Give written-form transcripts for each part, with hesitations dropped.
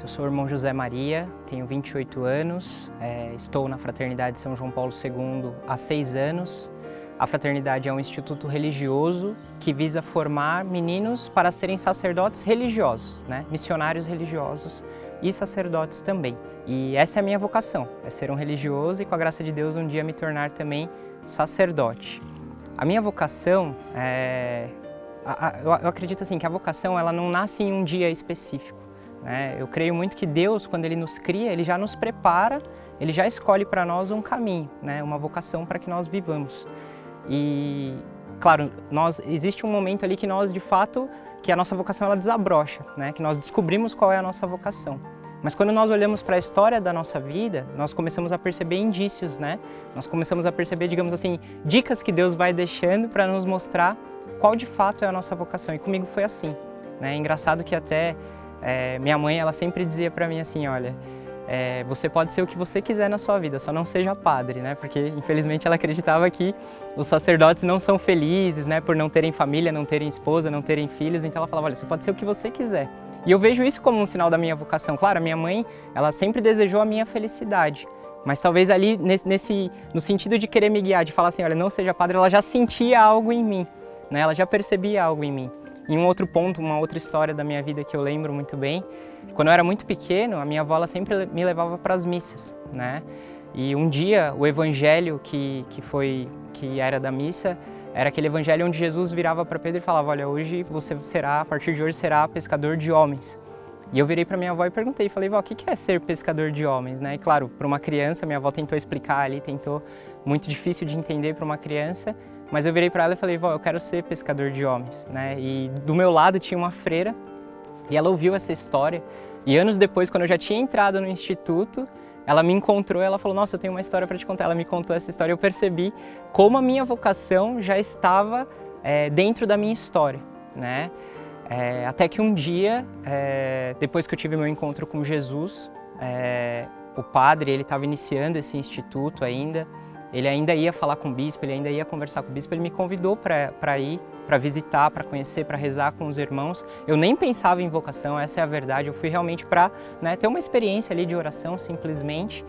Eu sou o irmão José Maria, tenho 28 anos, estou na Fraternidade São João Paulo II há 6 anos. A Fraternidade é um instituto religioso que visa formar meninos para serem sacerdotes religiosos, né? Missionários religiosos e sacerdotes também. E essa é a minha vocação, é ser um religioso e, com a graça de Deus, um dia me tornar também sacerdote. A minha vocação, eu acredito assim, que a vocação ela não nasce em um dia específico. Eu creio muito que Deus, quando Ele nos cria, Ele já nos prepara, Ele já escolhe para nós um caminho, uma vocação para que nós vivamos. E, claro, existe um momento ali que nós, de fato, que a nossa vocação ela desabrocha, que nós descobrimos qual é a nossa vocação. Mas quando nós olhamos para a história da nossa vida, nós começamos a perceber indícios, Nós começamos a perceber, digamos assim, dicas que Deus vai deixando para nos mostrar qual de fato é a nossa vocação. E comigo foi assim, É engraçado que até minha mãe, ela sempre dizia para mim assim, olha, você pode ser o que você quiser na sua vida, só não seja padre, Porque, infelizmente, ela acreditava que os sacerdotes não são felizes, Por não terem família, não terem esposa, não terem filhos. Então ela falava, olha, você pode ser o que você quiser. E eu vejo isso como um sinal da minha vocação. Claro, a minha mãe, ela sempre desejou a minha felicidade. Mas talvez ali, no sentido de querer me guiar, de falar assim, olha, não seja padre, ela já sentia algo em mim, Ela já percebia algo em mim. E um outro ponto, uma outra história da minha vida que eu lembro muito bem, quando eu era muito pequeno, a minha avó ela sempre me levava para as missas, E um dia o evangelho que era da missa, era aquele evangelho onde Jesus virava para Pedro e falava, olha, hoje você será, a partir de hoje será pescador de homens. E eu virei para minha avó e perguntei, falei, vó, o que é ser pescador de homens, E claro, para uma criança, minha avó tentou explicar ali, muito difícil de entender para uma criança, mas eu virei para ela e falei, vó, eu quero ser pescador de homens, E do meu lado tinha uma freira, e ela ouviu essa história, e anos depois, quando eu já tinha entrado no instituto, ela me encontrou e ela falou, nossa, eu tenho uma história para te contar. Ela me contou essa história e eu percebi como a minha vocação já estava dentro da minha história, Até que um dia, depois que eu tive meu encontro com Jesus, o padre, ele estava iniciando esse instituto ainda, ele ainda ia falar com o bispo, ele ainda ia conversar com o bispo, ele me convidou para ir, para visitar, para conhecer, para rezar com os irmãos. Eu nem pensava em vocação, essa é a verdade, eu fui realmente para ter uma experiência ali de oração, simplesmente.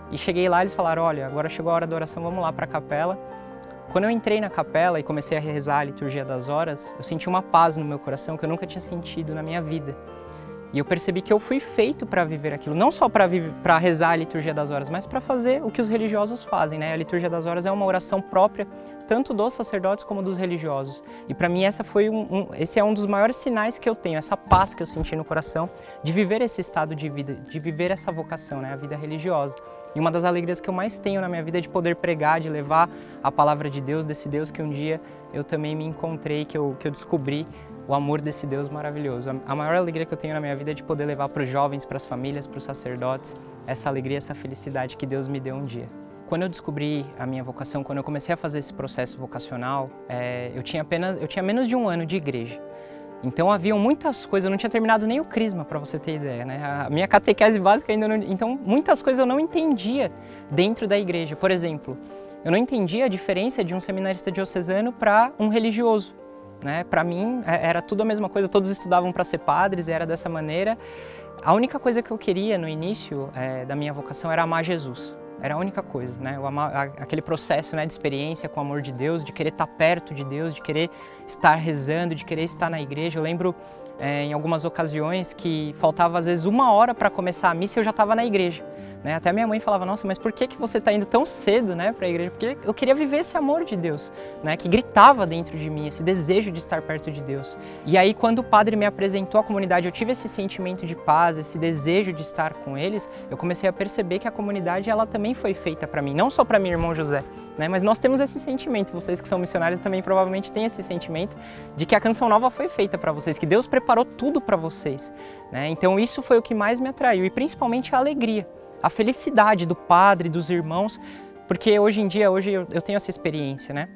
E cheguei lá, eles falaram, olha, agora chegou a hora da oração, vamos lá para a capela. Quando eu entrei na capela e comecei a rezar a liturgia das horas, eu senti uma paz no meu coração que eu nunca tinha sentido na minha vida. E eu percebi que eu fui feito para viver aquilo, não só para rezar a liturgia das horas, mas para fazer o que os religiosos fazem, A liturgia das horas é uma oração própria, tanto dos sacerdotes como dos religiosos. E para mim esse é um dos maiores sinais que eu tenho, essa paz que eu senti no coração de viver esse estado de vida, de viver essa vocação, a vida religiosa. E uma das alegrias que eu mais tenho na minha vida é de poder pregar, de levar a palavra de Deus, desse Deus que um dia eu também me encontrei, que eu descobri o amor desse Deus maravilhoso. A maior alegria que eu tenho na minha vida é de poder levar para os jovens, para as famílias, para os sacerdotes, essa alegria, essa felicidade que Deus me deu um dia. Quando eu descobri a minha vocação, quando eu comecei a fazer esse processo vocacional, eu tinha menos de um ano de igreja. Então haviam muitas coisas, eu não tinha terminado nem o crisma, para você ter ideia, A minha catequese básica ainda não... Então muitas coisas eu não entendia dentro da igreja. Por exemplo, eu não entendia a diferença de um seminarista diocesano para um religioso. Para mim era tudo a mesma coisa, todos estudavam para ser padres, era dessa maneira. A única coisa que eu queria no início da minha vocação era amar Jesus. Era a única coisa, Eu amar aquele processo de experiência com o amor de Deus, de querer estar perto de Deus, de querer estar rezando, de querer estar na igreja. Eu lembro em algumas ocasiões que faltava às vezes 1 hora para começar a missa e eu já estava na igreja. Até minha mãe falava, nossa, mas por que você está indo tão cedo para a igreja? Porque eu queria viver esse amor de Deus, que gritava dentro de mim, esse desejo de estar perto de Deus. E aí quando o padre me apresentou a comunidade, eu tive esse sentimento de paz, esse desejo de estar com eles, eu comecei a perceber que a comunidade ela também foi feita para mim, não só para meu irmão José, mas nós temos esse sentimento, vocês que são missionários também provavelmente têm esse sentimento de que a Canção Nova foi feita para vocês, que Deus preparou tudo para vocês. Então isso foi o que mais me atraiu e principalmente a alegria. A felicidade do padre, dos irmãos, porque hoje em dia, eu tenho essa experiência,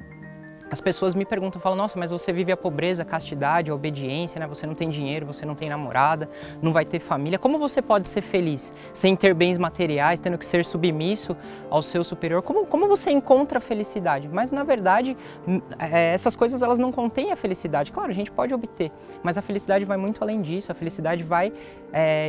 As pessoas me perguntam, falam, nossa, mas você vive a pobreza, a castidade, a obediência, né? Você não tem dinheiro, você não tem namorada, não vai ter família. Como você pode ser feliz sem ter bens materiais, tendo que ser submisso ao seu superior? Como você encontra a felicidade? Mas, na verdade, essas coisas elas não contêm a felicidade. Claro, a gente pode obter, mas a felicidade vai muito além disso. A felicidade vai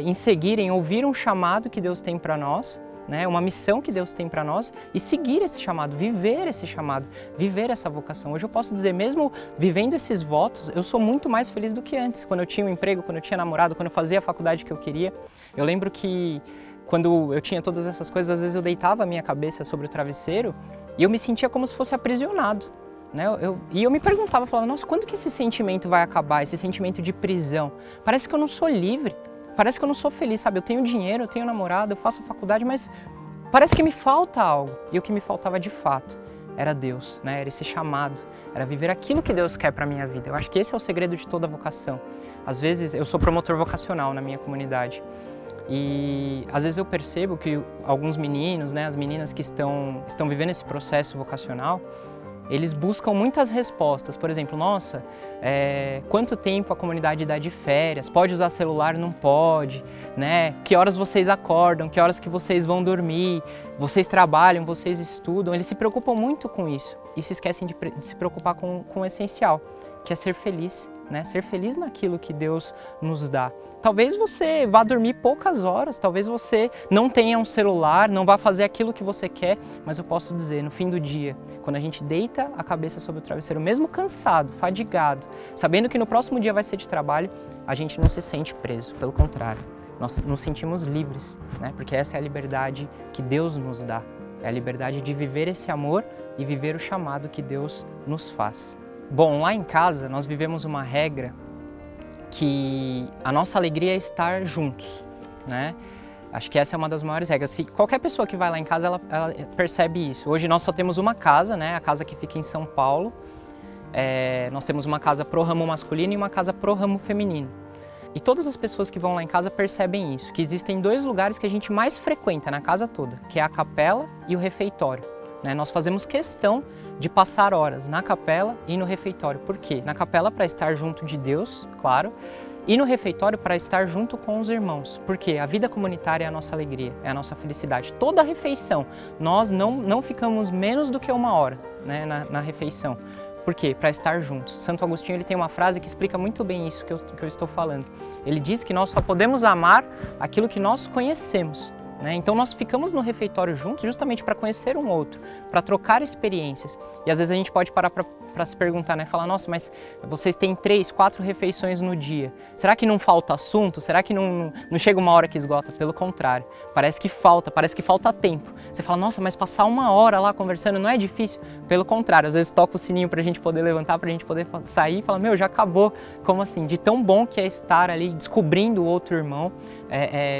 em seguir, em ouvir um chamado que Deus tem para nós, né, uma missão que Deus tem para nós e seguir esse chamado, viver esse chamado, viver essa vocação. Hoje eu posso dizer, mesmo vivendo esses votos, eu sou muito mais feliz do que antes, quando eu tinha um emprego, quando eu tinha namorado, quando eu fazia a faculdade que eu queria. Eu lembro que quando eu tinha todas essas coisas, às vezes eu deitava a minha cabeça sobre o travesseiro e eu me sentia como se fosse aprisionado. Né? E eu me perguntava, falava, nossa, quando que esse sentimento vai acabar, esse sentimento de prisão? Parece que eu não sou livre. Parece que eu não sou feliz, sabe? Eu tenho dinheiro, eu tenho namorado, eu faço a faculdade, mas parece que me falta algo. E o que me faltava de fato era Deus, né? Era esse chamado, era viver aquilo que Deus quer para a minha vida. Eu acho que esse é o segredo de toda vocação. Às vezes, eu sou promotor vocacional na minha comunidade e às vezes eu percebo que alguns meninos, né, as meninas que estão vivendo esse processo vocacional, eles buscam muitas respostas, por exemplo, nossa, quanto tempo a comunidade dá de férias, pode usar celular, não pode, né? Que horas vocês acordam, que horas que vocês vão dormir, vocês trabalham, vocês estudam, eles se preocupam muito com isso e se esquecem de se preocupar com o essencial, que é ser feliz, né? Ser feliz naquilo que Deus nos dá. Talvez você vá dormir poucas horas, talvez você não tenha um celular, não vá fazer aquilo que você quer, mas eu posso dizer, no fim do dia, quando a gente deita a cabeça sobre o travesseiro, mesmo cansado, fadigado, sabendo que no próximo dia vai ser de trabalho, a gente não se sente preso, pelo contrário, nós nos sentimos livres, né? Porque essa é a liberdade que Deus nos dá, é a liberdade de viver esse amor e viver o chamado que Deus nos faz. Bom, lá em casa nós vivemos uma regra que a nossa alegria é estar juntos, né? Acho que essa é uma das maiores regras. Se qualquer pessoa que vai lá em casa, ela percebe isso. Hoje nós só temos uma casa, né? A casa que fica em São Paulo. Nós temos uma casa pro ramo masculino e uma casa pro ramo feminino. E todas as pessoas que vão lá em casa percebem isso, que existem dois lugares que a gente mais frequenta na casa toda, que é a capela e o refeitório. Né? Nós fazemos questão de passar horas na capela e no refeitório. Por quê? Na capela para estar junto de Deus, claro, e no refeitório para estar junto com os irmãos. Porque a vida comunitária é a nossa alegria, é a nossa felicidade. Toda refeição, nós não ficamos menos do que uma hora, né, na refeição. Por quê? Para estar juntos. Santo Agostinho ele tem uma frase que explica muito bem isso que eu estou falando. Ele diz que nós só podemos amar aquilo que nós conhecemos. Então nós ficamos no refeitório juntos justamente para conhecer um outro, para trocar experiências. E às vezes a gente pode parar para se perguntar, né? Falar, nossa, mas vocês têm 3, 4 refeições no dia. Será que não falta assunto? Será que não chega uma hora que esgota? Pelo contrário, parece que falta tempo. Você fala, nossa, mas passar uma hora lá conversando não é difícil? Pelo contrário, às vezes toca o sininho para a gente poder levantar, para a gente poder sair e falar, meu, já acabou. Como assim? De tão bom que é estar ali descobrindo o outro irmão,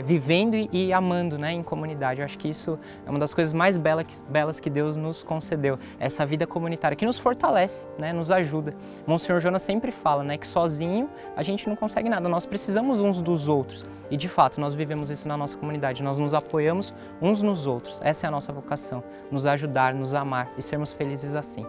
vivendo e amando, né, em comunidade. Eu acho que isso é uma das coisas mais belas que Deus nos concedeu, essa vida comunitária que nos fortalece, né, nos ajuda. Monsenhor Jonas sempre fala, né, que sozinho a gente não consegue nada, nós precisamos uns dos outros e de fato nós vivemos isso na nossa comunidade, nós nos apoiamos uns nos outros, essa é a nossa vocação, nos ajudar, nos amar e sermos felizes assim.